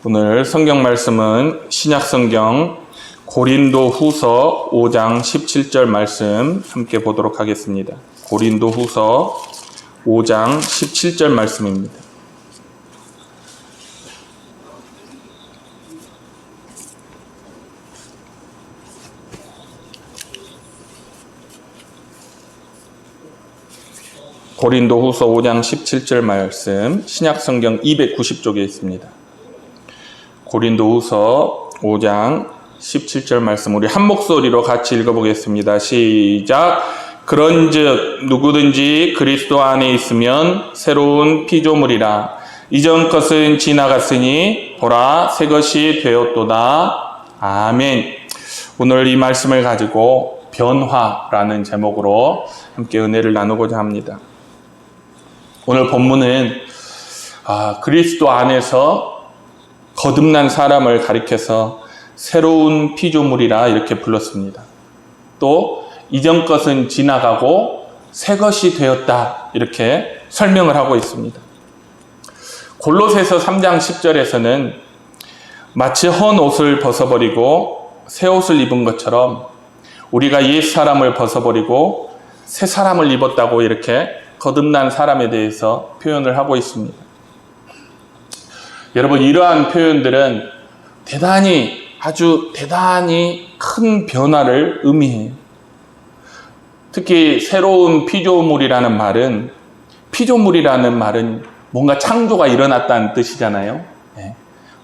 오늘 성경 말씀은 신약성경 고린도후서 5장 17절 말씀 함께 보도록 하겠습니다. 고린도후서 5장 17절 말씀입니다. 고린도후서 5장 17절 말씀, 신약성경 290쪽에 있습니다. 고린도후서 5장 17절 말씀, 우리 한 목소리로 같이 읽어보겠습니다. 시작. 그런즉 누구든지 그리스도 안에 있으면 새로운 피조물이라. 이전 것은 지나갔으니 보라 새 것이 되었도다. 아멘. 오늘 이 말씀을 가지고 변화라는 제목으로 함께 은혜를 나누고자 합니다. 오늘 본문은 그리스도 안에서 거듭난 사람을 가리켜서 새로운 피조물이라 이렇게 불렀습니다. 또 이전 것은 지나가고 새 것이 되었다 이렇게 설명을 하고 있습니다. 골로새서 3장 10절에서는 마치 헌 옷을 벗어버리고 새 옷을 입은 것처럼 우리가 옛 사람을 벗어버리고 새 사람을 입었다고 이렇게 거듭난 사람에 대해서 표현을 하고 있습니다. 여러분, 이러한 표현들은 아주 대단히 큰 변화를 의미해요. 특히 새로운 피조물이라는 말은 뭔가 창조가 일어났다는 뜻이잖아요.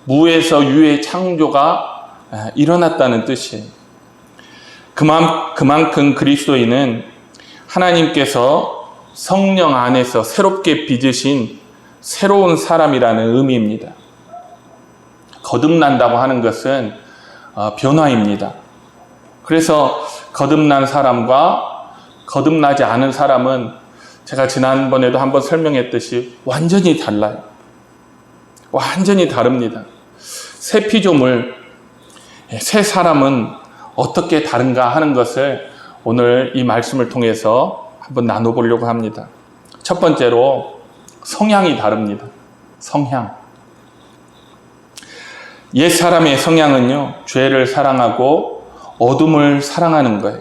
무에서 유의 창조가 일어났다는 뜻이에요. 그만큼 그리스도인은 하나님께서 성령 안에서 새롭게 빚으신 새로운 사람이라는 의미입니다. 거듭난다고 하는 것은 변화입니다. 그래서 거듭난 사람과 거듭나지 않은 사람은 제가 지난번에도 한번 설명했듯이 완전히 달라요. 완전히 다릅니다. 새 피조물, 새 사람은 어떻게 다른가 하는 것을 오늘 이 말씀을 통해서 한번 나눠보려고 합니다. 첫 번째로 성향이 다릅니다. 성향. 옛 사람의 성향은요, 죄를 사랑하고 어둠을 사랑하는 거예요.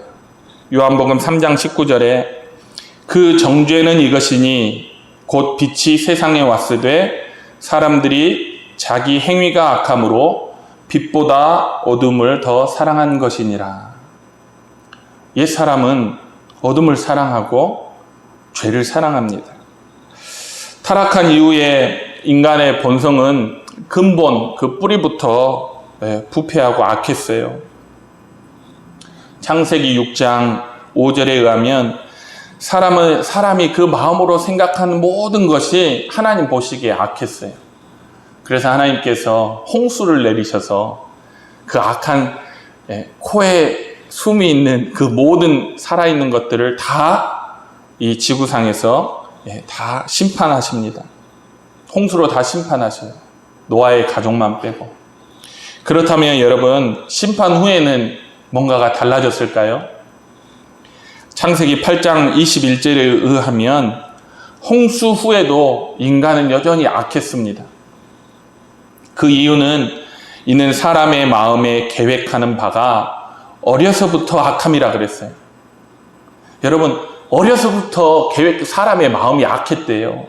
요한복음 3장 19절에 그 정죄는 이것이니 곧 빛이 세상에 왔으되 사람들이 자기 행위가 악함으로 빛보다 어둠을 더 사랑한 것이니라. 옛 사람은 어둠을 사랑하고 죄를 사랑합니다. 타락한 이후에 인간의 본성은 근본, 그 뿌리부터 부패하고 악했어요. 창세기 6장 5절에 의하면 사람이 그 마음으로 생각하는 모든 것이 하나님 보시기에 악했어요. 그래서 하나님께서 홍수를 내리셔서 그 악한 코에 숨이 있는 그 모든 살아있는 것들을 다 이 지구상에서 다 심판하십니다. 홍수로 다 심판하셔요. 노아의 가족만 빼고. 그렇다면 여러분, 심판 후에는 뭔가가 달라졌을까요? 창세기 8장 21절에 의하면 홍수 후에도 인간은 여전히 악했습니다. 그 이는 사람의 마음에 계획하는 바가 어려서부터 악함이라 그랬어요. 여러분, 어려서부터 사람의 마음이 악했대요.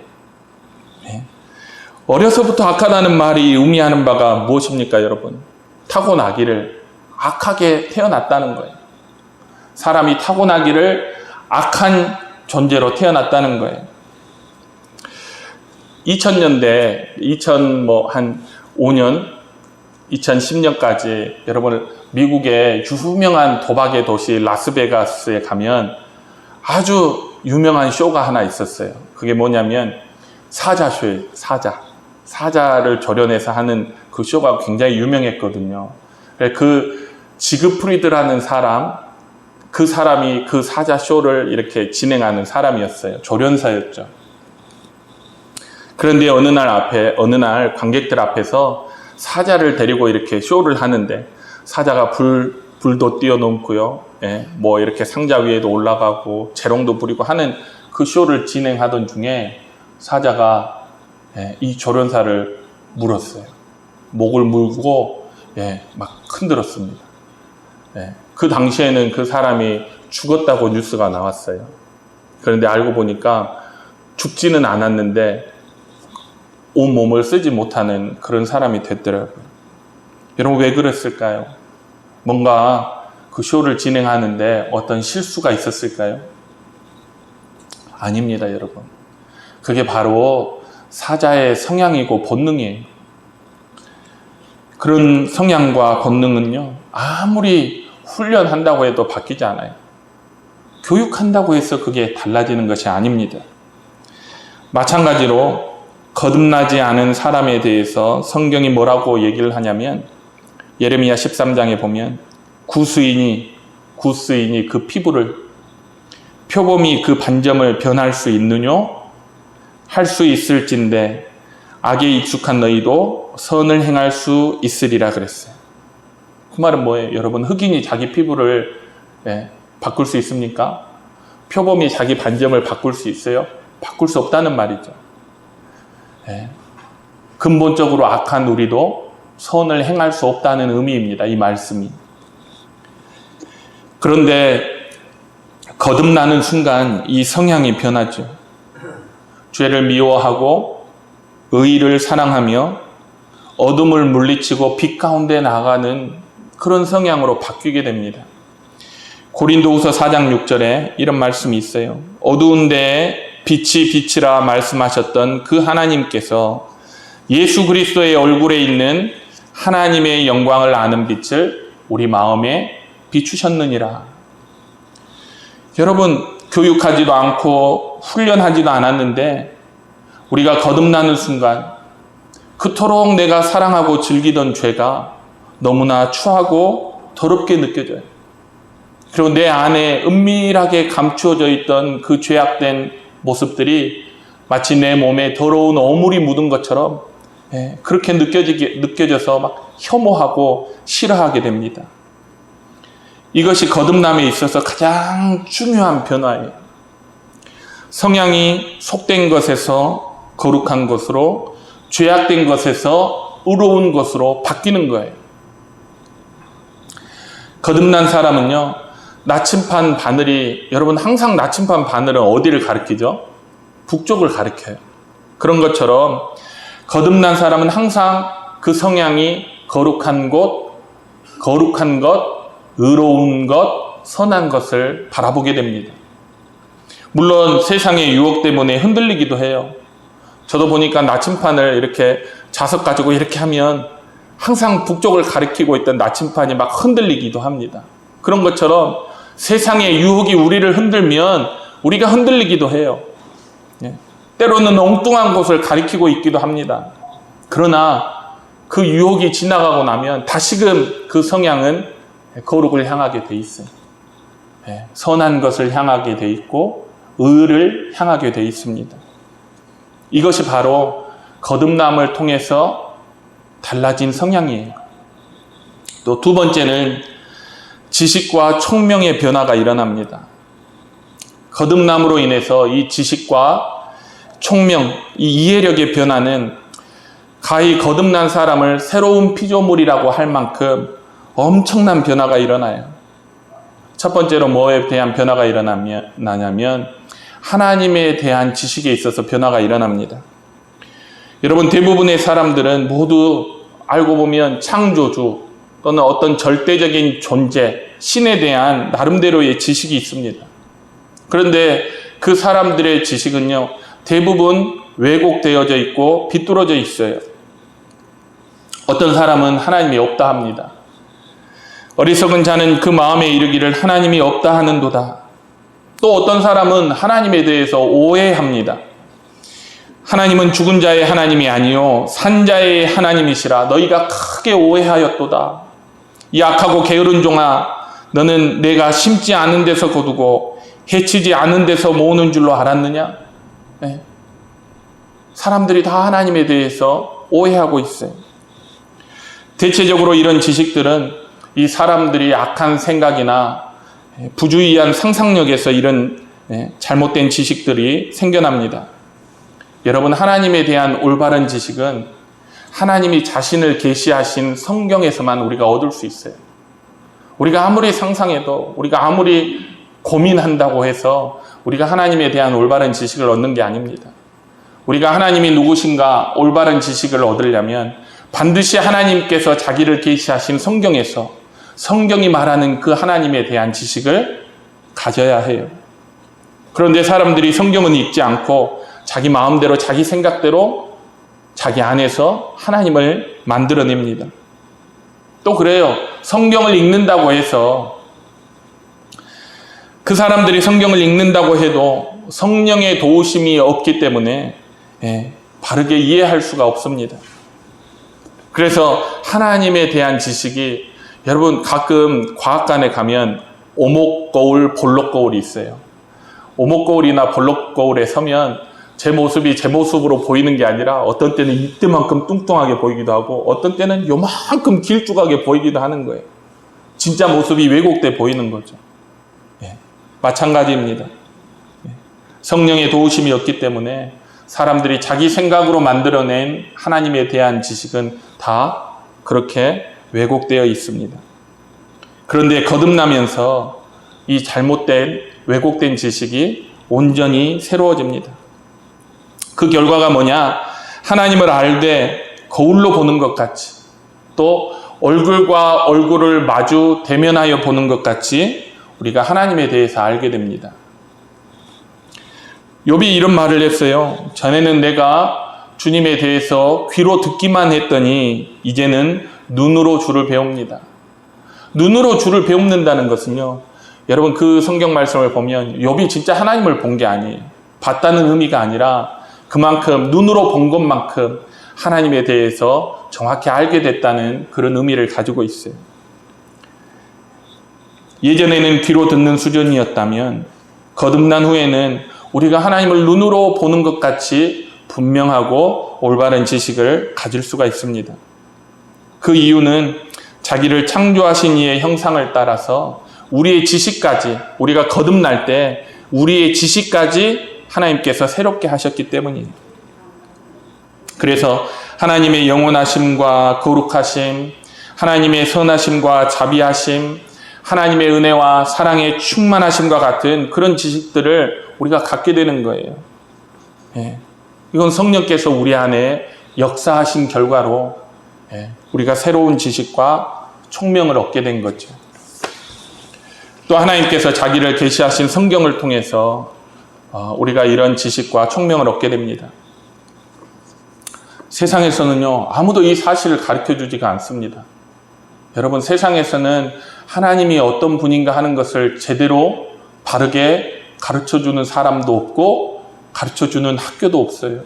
어려서부터 악하다는 말이 의미하는 바가 무엇입니까, 여러분? 타고나기를 악하게 태어났다는 거예요. 사람이 타고나기를 악한 존재로 태어났다는 거예요. 2000년대, 2005년, 2010년까지 여러분, 미국의 유명한 도박의 도시 라스베가스에 가면 아주 유명한 쇼가 하나 있었어요. 그게 뭐냐면 사자쇼예요. 사자를 조련해서 하는 그 쇼가 굉장히 유명했거든요. 그 지그 프리드라는 그 사람이 그 사자쇼를 이렇게 진행하는 사람이었어요. 조련사였죠. 그런데 어느 날 관객들 앞에서 사자를 데리고 이렇게 쇼를 하는데 사자가 불도 뛰어넘고요. 이렇게 상자 위에도 올라가고 재롱도 부리고 하는 그 쇼를 진행하던 중에 사자가 이 조련사를 물었어요. 목을 물고 막 흔들었습니다. 그 당시에는 그 사람이 죽었다고 뉴스가 나왔어요. 그런데 알고 보니까 죽지는 않았는데 온 몸을 쓰지 못하는 그런 사람이 됐더라고요. 여러분, 왜 그랬을까요? 뭔가 그 쇼를 진행하는데 어떤 실수가 있었을까요? 아닙니다, 여러분. 그게 바로 사자의 성향이고 본능이에요. 그런 성향과 본능은요, 아무리 훈련한다고 해도 바뀌지 않아요. 교육한다고 해서 그게 달라지는 것이 아닙니다. 마찬가지로 거듭나지 않은 사람에 대해서 성경이 뭐라고 얘기를 하냐면, 예레미야 13장에 보면 구스인이 그 피부를, 표범이 그 반점을 변할 수 있느뇨? 할 수 있을진데 악에 익숙한 너희도 선을 행할 수 있으리라 그랬어요. 그 말은 뭐예요? 여러분, 흑인이 자기 피부를 바꿀 수 있습니까? 표범이 자기 반점을 바꿀 수 있어요? 바꿀 수 없다는 말이죠. 근본적으로 악한 우리도 선을 행할 수 없다는 의미입니다, 이 말씀이. 그런데 거듭나는 순간 이 성향이 변하죠. 죄를 미워하고 의를 사랑하며 어둠을 물리치고 빛 가운데 나가는 그런 성향으로 바뀌게 됩니다. 고린도후서 4장 6절에 이런 말씀이 있어요. 어두운 데에 빛이 빛이라 말씀하셨던 그 하나님께서 예수 그리스도의 얼굴에 있는 하나님의 영광을 아는 빛을 우리 마음에 비추셨느니라. 여러분, 교육하지도 않고 훈련하지도 않았는데 우리가 거듭나는 순간 그토록 내가 사랑하고 즐기던 죄가 너무나 추하고 더럽게 느껴져요. 그리고 내 안에 은밀하게 감추어져 있던 그 죄악된 모습들이 마치 내 몸에 더러운 어물이 묻은 것처럼 그렇게 느껴져서 막 혐오하고 싫어하게 됩니다. 이것이 거듭남에 있어서 가장 중요한 변화예요. 성향이 속된 것에서 거룩한 것으로, 죄악된 것에서 의로운 것으로 바뀌는 거예요. 거듭난 사람은요, 나침반 바늘이, 여러분 항상 나침반 바늘은 어디를 가리키죠? 북쪽을 가리켜요. 그런 것처럼 거듭난 사람은 항상 그 성향이 거룩한 것, 의로운 것, 선한 것을 바라보게 됩니다. 물론 세상의 유혹 때문에 흔들리기도 해요. 저도 보니까 나침반을 이렇게 자석 가지고 이렇게 하면 항상 북쪽을 가리키고 있던 나침반이 막 흔들리기도 합니다. 그런 것처럼 세상의 유혹이 우리를 흔들면 우리가 흔들리기도 해요. 때로는 엉뚱한 곳을 가리키고 있기도 합니다. 그러나 그 유혹이 지나가고 나면 다시금 그 성향은 거룩을 향하게 돼 있어요. 선한 것을 향하게 돼 있고 의를 향하게 돼 있습니다. 이것이 바로 거듭남을 통해서 달라진 성향이에요. 또 두 번째는 지식과 총명의 변화가 일어납니다. 거듭남으로 인해서 이 지식과 총명, 이 이해력의 변화는 가히 거듭난 사람을 새로운 피조물이라고 할 만큼 엄청난 변화가 일어나요. 첫 번째로 뭐에 대한 변화가 일어나냐면 하나님에 대한 지식에 있어서 변화가 일어납니다. 여러분, 대부분의 사람들은 모두 알고 보면 창조주 또는 어떤 절대적인 존재, 신에 대한 나름대로의 지식이 있습니다. 그런데 그 사람들의 지식은요, 대부분 왜곡되어져 있고 비뚤어져 있어요. 어떤 사람은 하나님이 없다 합니다. 어리석은 자는 그 마음에 이르기를 하나님이 없다 하는도다. 또 어떤 사람은 하나님에 대해서 오해합니다. 하나님은 죽은 자의 하나님이 아니요 산 자의 하나님이시라. 너희가 크게 오해하였도다. 이 악하고 게으른 종아, 너는 내가 심지 않은 데서 거두고 해치지 않은 데서 모으는 줄로 알았느냐? 사람들이 다 하나님에 대해서 오해하고 있어요. 대체적으로 이런 지식들은 이 사람들이 악한 생각이나 부주의한 상상력에서 이런 잘못된 지식들이 생겨납니다. 여러분, 하나님에 대한 올바른 지식은 하나님이 자신을 계시하신 성경에서만 우리가 얻을 수 있어요. 우리가 아무리 상상해도, 우리가 아무리 고민한다고 해서 우리가 하나님에 대한 올바른 지식을 얻는 게 아닙니다. 우리가 하나님이 누구신가 올바른 지식을 얻으려면 반드시 하나님께서 자기를 계시하신 성경에서 성경이 말하는 그 하나님에 대한 지식을 가져야 해요. 그런데 사람들이 성경은 읽지 않고 자기 마음대로, 자기 생각대로 자기 안에서 하나님을 만들어냅니다. 또 그래요. 성경을 읽는다고 해서, 그 사람들이 성경을 읽는다고 해도 성령의 도우심이 없기 때문에 바르게 이해할 수가 없습니다. 그래서 하나님에 대한 지식이, 여러분, 가끔 과학관에 가면 오목거울, 볼록거울이 있어요. 오목거울이나 볼록거울에 서면 제 모습이 제 모습으로 보이는 게 아니라 어떤 때는 이때만큼 뚱뚱하게 보이기도 하고 어떤 때는 요만큼 길쭉하게 보이기도 하는 거예요. 진짜 모습이 왜곡돼 보이는 거죠. 마찬가지입니다. 성령의 도우심이 없기 때문에 사람들이 자기 생각으로 만들어낸 하나님에 대한 지식은 다 그렇게 왜곡되어 있습니다. 그런데 거듭나면서 이 잘못된, 왜곡된 지식이 온전히 새로워집니다. 그 결과가 뭐냐? 하나님을 알되 거울로 보는 것 같이, 또 얼굴과 얼굴을 마주 대면하여 보는 것 같이 우리가 하나님에 대해서 알게 됩니다. 욥이 이런 말을 했어요. 전에는 내가 주님에 대해서 귀로 듣기만 했더니 이제는 눈으로 주를 배웁니다. 눈으로 주를 배운다는 것은요, 여러분, 그 성경 말씀을 보면 욥이 진짜 하나님을 본 게 아니에요. 봤다는 의미가 아니라 그만큼 눈으로 본 것만큼 하나님에 대해서 정확히 알게 됐다는 그런 의미를 가지고 있어요. 예전에는 귀로 듣는 수준이었다면 거듭난 후에는 우리가 하나님을 눈으로 보는 것 같이 분명하고 올바른 지식을 가질 수가 있습니다. 그 이유는 자기를 창조하신 이의 형상을 따라서 우리의 지식까지, 우리가 거듭날 때 우리의 지식까지 하나님께서 새롭게 하셨기 때문이에요. 그래서 하나님의 영원하심과 거룩하심, 하나님의 선하심과 자비하심, 하나님의 은혜와 사랑의 충만하심과 같은 그런 지식들을 우리가 갖게 되는 거예요. 이건 성령께서 우리 안에 역사하신 결과로 우리가 새로운 지식과 총명을 얻게 된 거죠. 또 하나님께서 자기를 계시하신 성경을 통해서 우리가 이런 지식과 총명을 얻게 됩니다. 세상에서는요, 아무도 이 사실을 가르쳐주지가 않습니다. 여러분, 세상에서는 하나님이 어떤 분인가 하는 것을 제대로 바르게 가르쳐주는 사람도 없고 가르쳐주는 학교도 없어요.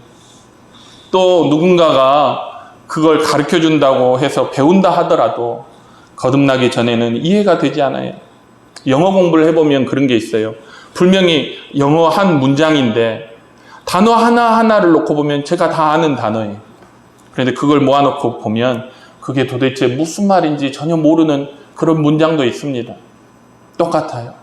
또 누군가가 그걸 가르쳐준다고 해서 배운다 하더라도 거듭나기 전에는 이해가 되지 않아요. 영어 공부를 해보면 그런 게 있어요. 분명히 영어 한 문장인데 단어 하나하나를 놓고 보면 제가 다 아는 단어예요. 그런데 그걸 모아놓고 보면 그게 도대체 무슨 말인지 전혀 모르는 그런 문장도 있습니다. 똑같아요.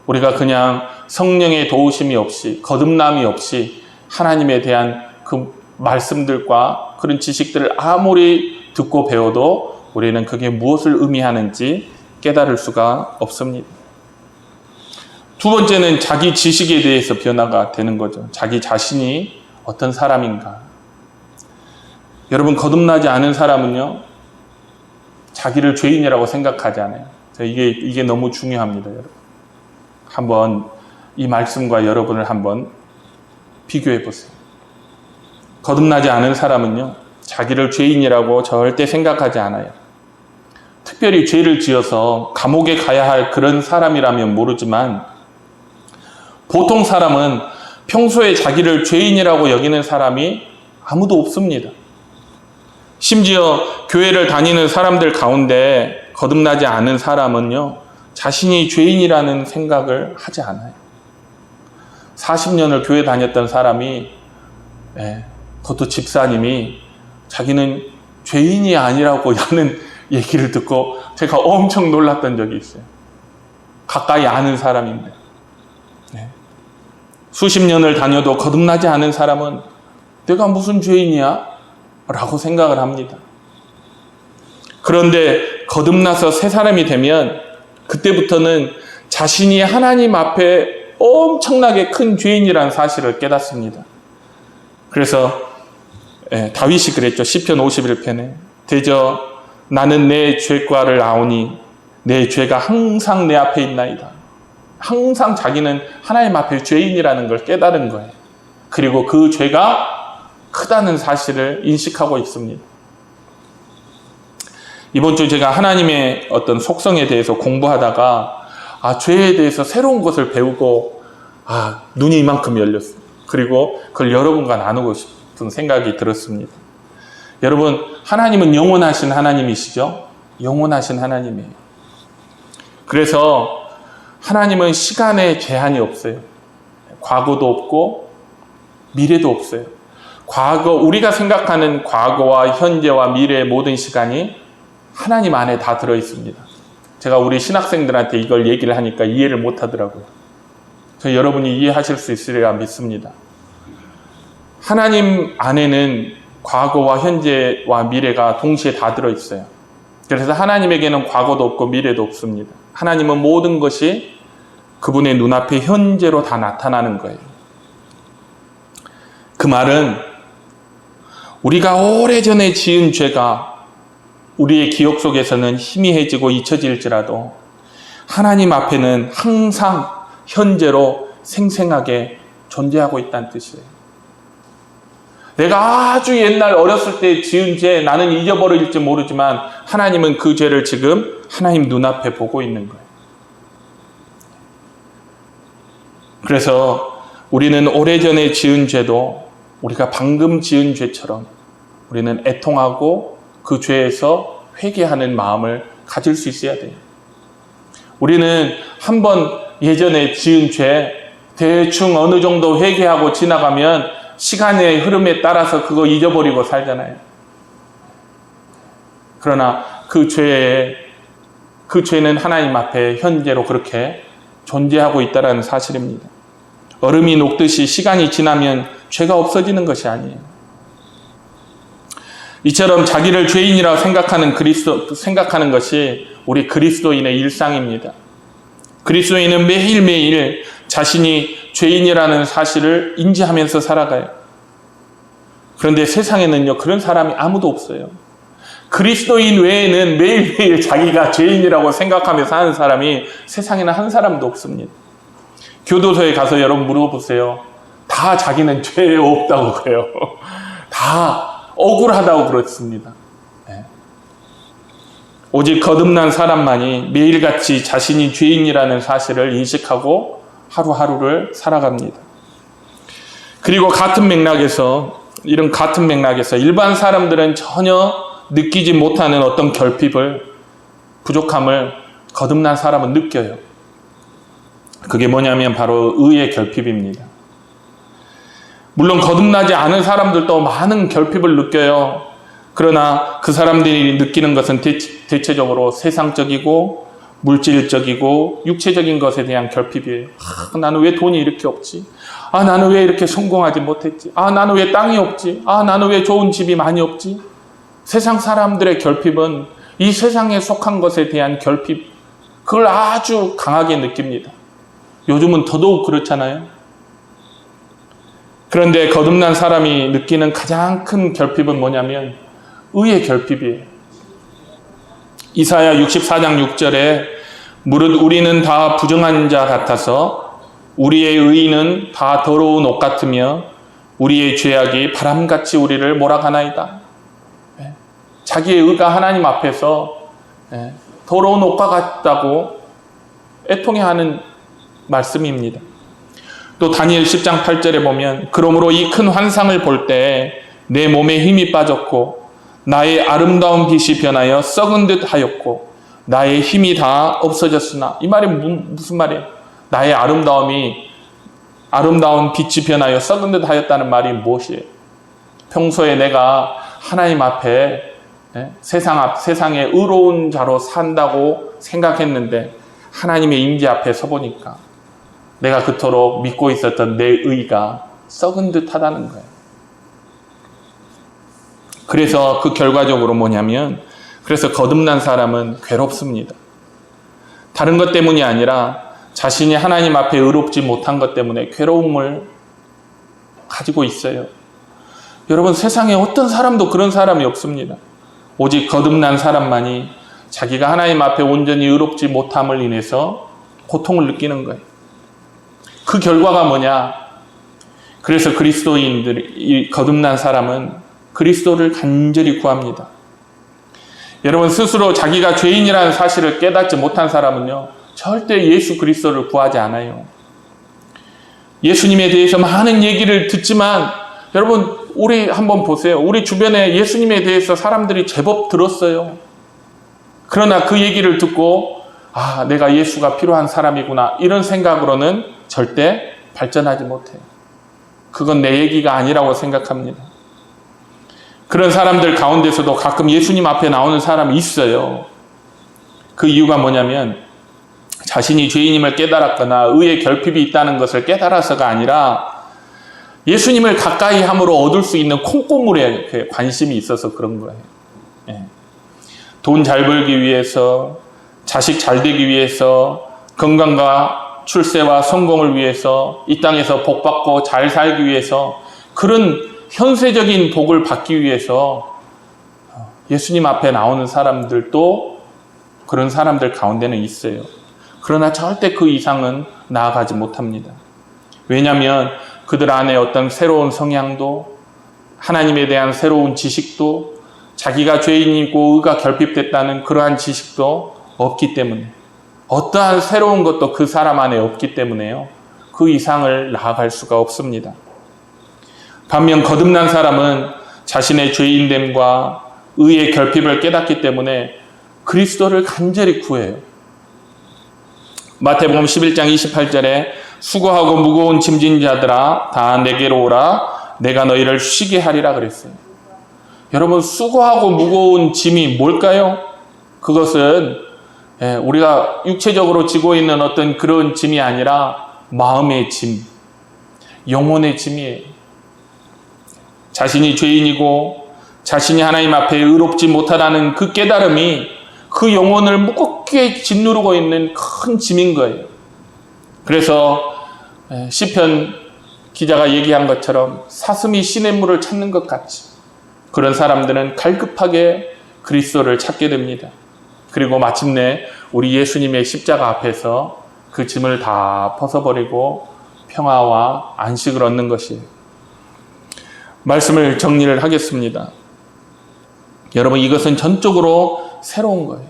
우리가 그냥 성령의 도우심이 없이, 거듭남이 없이 하나님에 대한 그 말씀들과 그런 지식들을 아무리 듣고 배워도 우리는 그게 무엇을 의미하는지 깨달을 수가 없습니다. 두 번째는 자기 지식에 대해서 변화가 되는 거죠. 자기 자신이 어떤 사람인가. 여러분, 거듭나지 않은 사람은요, 자기를 죄인이라고 생각하지 않아요. 이게 너무 중요합니다, 여러분. 한번 이 말씀과 여러분을 한번 비교해 보세요. 거듭나지 않은 사람은요, 자기를 죄인이라고 절대 생각하지 않아요. 특별히 죄를 지어서 감옥에 가야 할 그런 사람이라면 모르지만 보통 사람은 평소에 자기를 죄인이라고 여기는 사람이 아무도 없습니다. 심지어 교회를 다니는 사람들 가운데 거듭나지 않은 사람은요, 자신이 죄인이라는 생각을 하지 않아요. 40년을 교회 다녔던 사람이, 그것도 집사님이 자기는 죄인이 아니라고 하는 얘기를 듣고 제가 엄청 놀랐던 적이 있어요. 가까이 아는 사람인데. 수십 년을 다녀도 거듭나지 않은 사람은 내가 무슨 죄인이야? 라고 생각을 합니다. 그런데 거듭나서 새 사람이 되면 그때부터는 자신이 하나님 앞에 엄청나게 큰 죄인이라는 사실을 깨닫습니다. 그래서 다윗이 그랬죠. 시편 51편에 대저 나는 내 죄과를 아오니 내 죄가 항상 내 앞에 있나이다. 항상 자기는 하나님 앞에 죄인이라는 걸 깨달은 거예요. 그리고 그 죄가 크다는 사실을 인식하고 있습니다. 이번 주 제가 하나님의 어떤 속성에 대해서 공부하다가 죄에 대해서 새로운 것을 배우고 눈이 이만큼 열렸어요. 그리고 그걸 여러분과 나누고 싶은 생각이 들었습니다. 여러분, 하나님은 영원하신 하나님이시죠? 영원하신 하나님이에요. 그래서 하나님은 시간에 제한이 없어요. 과거도 없고 미래도 없어요. 우리가 생각하는 과거와 현재와 미래의 모든 시간이 하나님 안에 다 들어있습니다. 제가 우리 신학생들한테 이걸 얘기를 하니까 이해를 못 하더라고요. 여러분이 이해하실 수 있으리라 믿습니다. 하나님 안에는 과거와 현재와 미래가 동시에 다 들어있어요. 그래서 하나님에게는 과거도 없고 미래도 없습니다. 하나님은 모든 것이 그분의 눈앞에 현재로 다 나타나는 거예요. 그 말은 우리가 오래전에 지은 죄가 우리의 기억 속에서는 희미해지고 잊혀질지라도 하나님 앞에는 항상 현재로 생생하게 존재하고 있다는 뜻이에요. 내가 아주 옛날 어렸을 때 지은 죄 나는 잊어버릴지 모르지만 하나님은 그 죄를 지금 하나님 눈앞에 보고 있는 거예요. 그래서 우리는 오래전에 지은 죄도 우리가 방금 지은 죄처럼 우리는 애통하고 그 죄에서 회개하는 마음을 가질 수 있어야 돼요. 우리는 한번 예전에 지은 죄 대충 어느 정도 회개하고 지나가면 시간의 흐름에 따라서 그거 잊어버리고 살잖아요. 그러나 그 죄는 하나님 앞에 현재로 그렇게 존재하고 있다는 사실입니다. 얼음이 녹듯이 시간이 지나면 죄가 없어지는 것이 아니에요. 이처럼 자기를 죄인이라고 생각하는 것이 우리 그리스도인의 일상입니다. 그리스도인은 매일매일 자신이 죄인이라는 사실을 인지하면서 살아가요. 그런데 세상에는요, 그런 사람이 아무도 없어요. 그리스도인 외에는 매일매일 자기가 죄인이라고 생각하며 사는 사람이 세상에는 한 사람도 없습니다. 교도소에 가서 여러분 물어보세요. 다 자기는 죄 없다고 그래요. 다 억울하다고 그렇습니다. 오직 거듭난 사람만이 매일같이 자신이 죄인이라는 사실을 인식하고 하루하루를 살아갑니다. 그리고 이런 같은 맥락에서 일반 사람들은 전혀 느끼지 못하는 어떤 부족함을 거듭난 사람은 느껴요. 그게 뭐냐면 바로 의의 결핍입니다. 물론 거듭나지 않은 사람들도 많은 결핍을 느껴요. 그러나 그 사람들이 느끼는 것은 대체적으로 세상적이고 물질적이고 육체적인 것에 대한 결핍이에요. 나는 왜 돈이 이렇게 없지? 나는 왜 이렇게 성공하지 못했지? 나는 왜 땅이 없지? 나는 왜 좋은 집이 많이 없지? 세상 사람들의 결핍은 이 세상에 속한 것에 대한 결핍, 그걸 아주 강하게 느낍니다. 요즘은 더더욱 그렇잖아요. 그런데 거듭난 사람이 느끼는 가장 큰 결핍은 뭐냐면 의의 결핍이에요. 이사야 64장 6절에 무릇 우리는 다 부정한 자 같아서 우리의 의는 다 더러운 옷 같으며 우리의 죄악이 바람같이 우리를 몰아가나이다. 자기의 의가 하나님 앞에서 더러운 옷과 같다고 애통해하는 말씀입니다. 또 다니엘 10장 8절에 보면 그러므로 이 큰 환상을 볼 때 내 몸에 힘이 빠졌고 나의 아름다운 빛이 변하여 썩은 듯 하였고 나의 힘이 다 없어졌으나, 이 말이 무슨 말이에요? 나의 아름다운 빛이 변하여 썩은 듯 하였다는 말이 무엇이에요? 평소에 내가 하나님 앞에 세상에 의로운 자로 산다고 생각했는데 하나님의 임재 앞에 서보니까 내가 그토록 믿고 있었던 내 의가 썩은 듯 하다는 거예요. 그래서 그 결과적으로 뭐냐면, 그래서 거듭난 사람은 괴롭습니다. 다른 것 때문이 아니라 자신이 하나님 앞에 의롭지 못한 것 때문에 괴로움을 가지고 있어요. 여러분, 세상에 어떤 사람도 그런 사람이 없습니다. 오직 거듭난 사람만이 자기가 하나님 앞에 온전히 의롭지 못함을 인해서 고통을 느끼는 거예요. 그 결과가 뭐냐? 그래서 그리스도인들이, 거듭난 사람은 그리스도를 간절히 구합니다. 여러분, 스스로 자기가 죄인이라는 사실을 깨닫지 못한 사람은요, 절대 예수 그리스도를 구하지 않아요. 예수님에 대해서 많은 얘기를 듣지만, 여러분, 우리 한번 보세요. 우리 주변에 예수님에 대해서 사람들이 제법 들었어요. 그러나 그 얘기를 듣고, 아, 내가 예수가 필요한 사람이구나, 이런 생각으로는 절대 발전하지 못해요. 그건 내 얘기가 아니라고 생각합니다. 그런 사람들 가운데서도 가끔 예수님 앞에 나오는 사람이 있어요. 그 이유가 뭐냐면, 자신이 죄인임을 깨달았거나 의의 결핍이 있다는 것을 깨달아서가 아니라 예수님을 가까이 함으로 얻을 수 있는 콩고물에 관심이 있어서 그런 거예요. 돈 잘 벌기 위해서, 자식 잘 되기 위해서, 건강과 출세와 성공을 위해서, 이 땅에서 복받고 잘 살기 위해서, 그런 현세적인 복을 받기 위해서 예수님 앞에 나오는 사람들도 그런 사람들 가운데는 있어요. 그러나 절대 그 이상은 나아가지 못합니다. 왜냐하면 그들 안에 어떤 새로운 성향도, 하나님에 대한 새로운 지식도, 자기가 죄인이고 의가 결핍됐다는 그러한 지식도 없기 때문에, 어떠한 새로운 것도 그 사람 안에 없기 때문에요, 그 이상을 나아갈 수가 없습니다. 반면 거듭난 사람은 자신의 죄인됨과 의의 결핍을 깨닫기 때문에 그리스도를 간절히 구해요. 마태복음 11장 28절에 수고하고 무거운 짐진 자들아 다 내게로 오라, 내가 너희를 쉬게 하리라 그랬어요. 여러분, 수고하고 무거운 짐이 뭘까요? 그것은 우리가 육체적으로 지고 있는 어떤 그런 짐이 아니라 마음의 짐, 영혼의 짐이에요. 자신이 죄인이고 자신이 하나님 앞에 의롭지 못하다는 그 깨달음이 그 영혼을 무겁게 짓누르고 있는 큰 짐인 거예요. 그래서 시편 기자가 얘기한 것처럼 사슴이 시냇물을 찾는 것 같이 그런 사람들은 갈급하게 그리스도를 찾게 됩니다. 그리고 마침내 우리 예수님의 십자가 앞에서 그 짐을 다 벗어버리고 평화와 안식을 얻는 것이에요. 말씀을 정리를 하겠습니다. 여러분, 이것은 전적으로 새로운 거예요.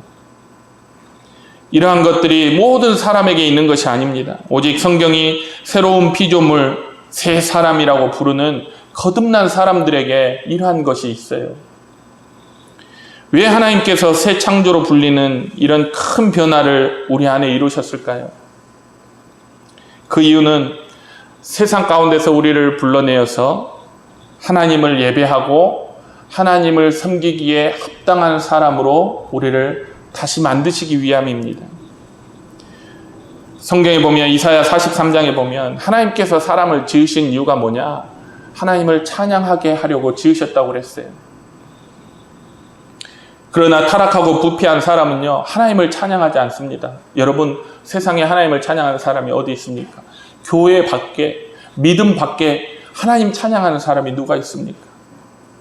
이러한 것들이 모든 사람에게 있는 것이 아닙니다. 오직 성경이 새로운 피조물, 새 사람이라고 부르는 거듭난 사람들에게 이러한 것이 있어요. 왜 하나님께서 새 창조로 불리는 이런 큰 변화를 우리 안에 이루셨을까요? 그 이유는 세상 가운데서 우리를 불러내어서 하나님을 예배하고 하나님을 섬기기에 합당한 사람으로 우리를 다시 만드시기 위함입니다. 성경에 보면, 이사야 43장에 보면 하나님께서 사람을 지으신 이유가 뭐냐? 하나님을 찬양하게 하려고 지으셨다고 그랬어요. 그러나 타락하고 부패한 사람은요, 하나님을 찬양하지 않습니다. 여러분, 세상에 하나님을 찬양하는 사람이 어디 있습니까? 교회 밖에, 믿음 밖에 하나님 찬양하는 사람이 누가 있습니까?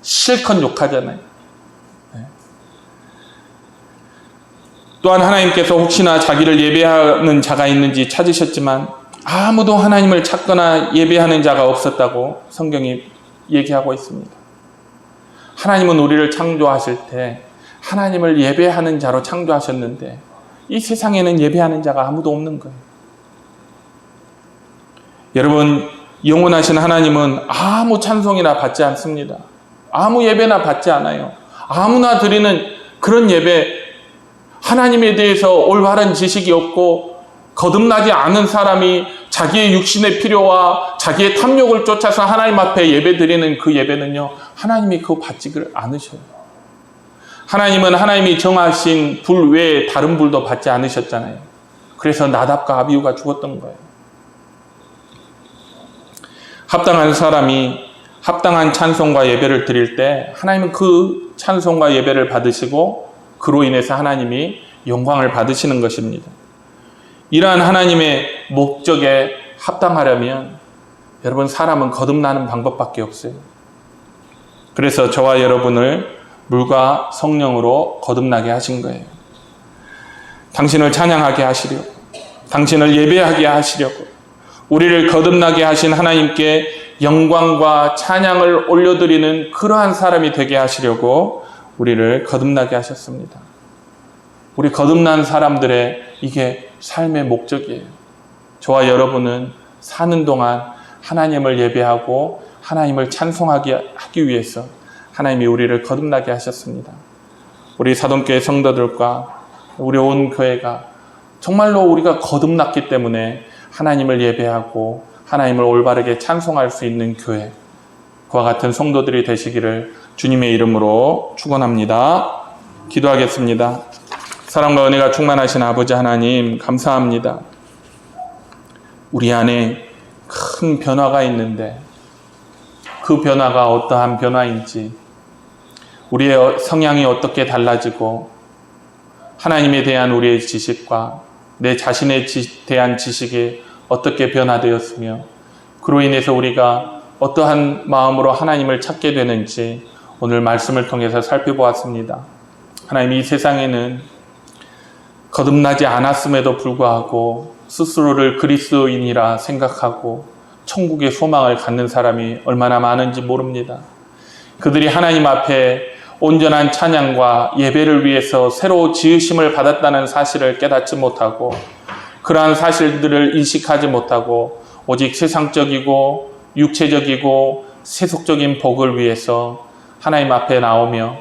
실컷 욕하잖아요. 또한 하나님께서 혹시나 자기를 예배하는 자가 있는지 찾으셨지만 아무도 하나님을 찾거나 예배하는 자가 없었다고 성경이 얘기하고 있습니다. 하나님은 우리를 창조하실 때 하나님을 예배하는 자로 창조하셨는데 이 세상에는 예배하는 자가 아무도 없는 거예요. 여러분, 영원하신 하나님은 아무 찬송이나 받지 않습니다. 아무 예배나 받지 않아요. 아무나 드리는 그런 예배, 하나님에 대해서 올바른 지식이 없고 거듭나지 않은 사람이 자기의 육신의 필요와 자기의 탐욕을 쫓아서 하나님 앞에 예배 드리는 그 예배는요, 하나님이 그거 받지를 않으셔요. 하나님은 하나님이 정하신 불 외에 다른 불도 받지 않으셨잖아요. 그래서 나답과 아비후가 죽었던 거예요. 합당한 사람이 합당한 찬송과 예배를 드릴 때 하나님은 그 찬송과 예배를 받으시고 그로 인해서 하나님이 영광을 받으시는 것입니다. 이러한 하나님의 목적에 합당하려면 여러분, 사람은 거듭나는 방법밖에 없어요. 그래서 저와 여러분을 물과 성령으로 거듭나게 하신 거예요. 당신을 찬양하게 하시려고, 당신을 예배하게 하시려고, 우리를 거듭나게 하신 하나님께 영광과 찬양을 올려드리는 그러한 사람이 되게 하시려고 우리를 거듭나게 하셨습니다. 우리 거듭난 사람들의 이게 삶의 목적이에요. 저와 여러분은 사는 동안 하나님을 예배하고 하나님을 찬송하기 위해서 하나님이 우리를 거듭나게 하셨습니다. 우리 사돈교회 성도들과 우리 온 교회가 정말로 우리가 거듭났기 때문에 하나님을 예배하고 하나님을 올바르게 찬송할 수 있는 교회, 그와 같은 성도들이 되시기를 주님의 이름으로 축원합니다. 기도하겠습니다. 사랑과 은혜가 충만하신 아버지 하나님, 감사합니다. 우리 안에 큰 변화가 있는데 그 변화가 어떠한 변화인지, 우리의 성향이 어떻게 달라지고 하나님에 대한 우리의 지식과 내 자신에 대한 지식이 어떻게 변화되었으며 그로 인해서 우리가 어떠한 마음으로 하나님을 찾게 되는지 오늘 말씀을 통해서 살펴보았습니다. 하나님, 이 세상에는 거듭나지 않았음에도 불구하고 스스로를 그리스도인이라 생각하고 천국의 소망을 갖는 사람이 얼마나 많은지 모릅니다. 그들이 하나님 앞에 온전한 찬양과 예배를 위해서 새로 지으심을 받았다는 사실을 깨닫지 못하고 그러한 사실들을 인식하지 못하고 오직 세상적이고 육체적이고 세속적인 복을 위해서 하나님 앞에 나오며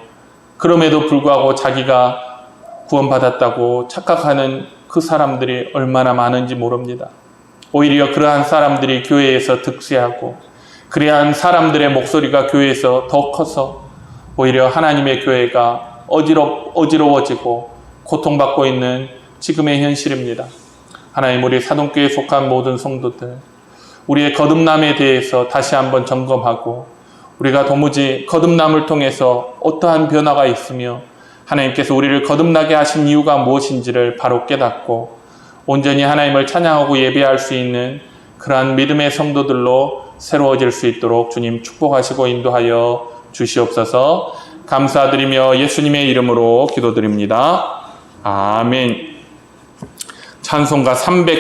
그럼에도 불구하고 자기가 구원받았다고 착각하는 그 사람들이 얼마나 많은지 모릅니다. 오히려 그러한 사람들이 교회에서 득세하고 그러한 사람들의 목소리가 교회에서 더 커서 오히려 하나님의 교회가 어지러워지고 고통받고 있는 지금의 현실입니다. 하나님, 우리 사돈교회에 속한 모든 성도들, 우리의 거듭남에 대해서 다시 한번 점검하고 우리가 도무지 거듭남을 통해서 어떠한 변화가 있으며 하나님께서 우리를 거듭나게 하신 이유가 무엇인지를 바로 깨닫고 온전히 하나님을 찬양하고 예배할 수 있는 그러한 믿음의 성도들로 새로워질 수 있도록 주님 축복하시고 인도하여 주시옵소서. 감사드리며 예수님의 이름으로 기도드립니다. 아멘. 찬송가 300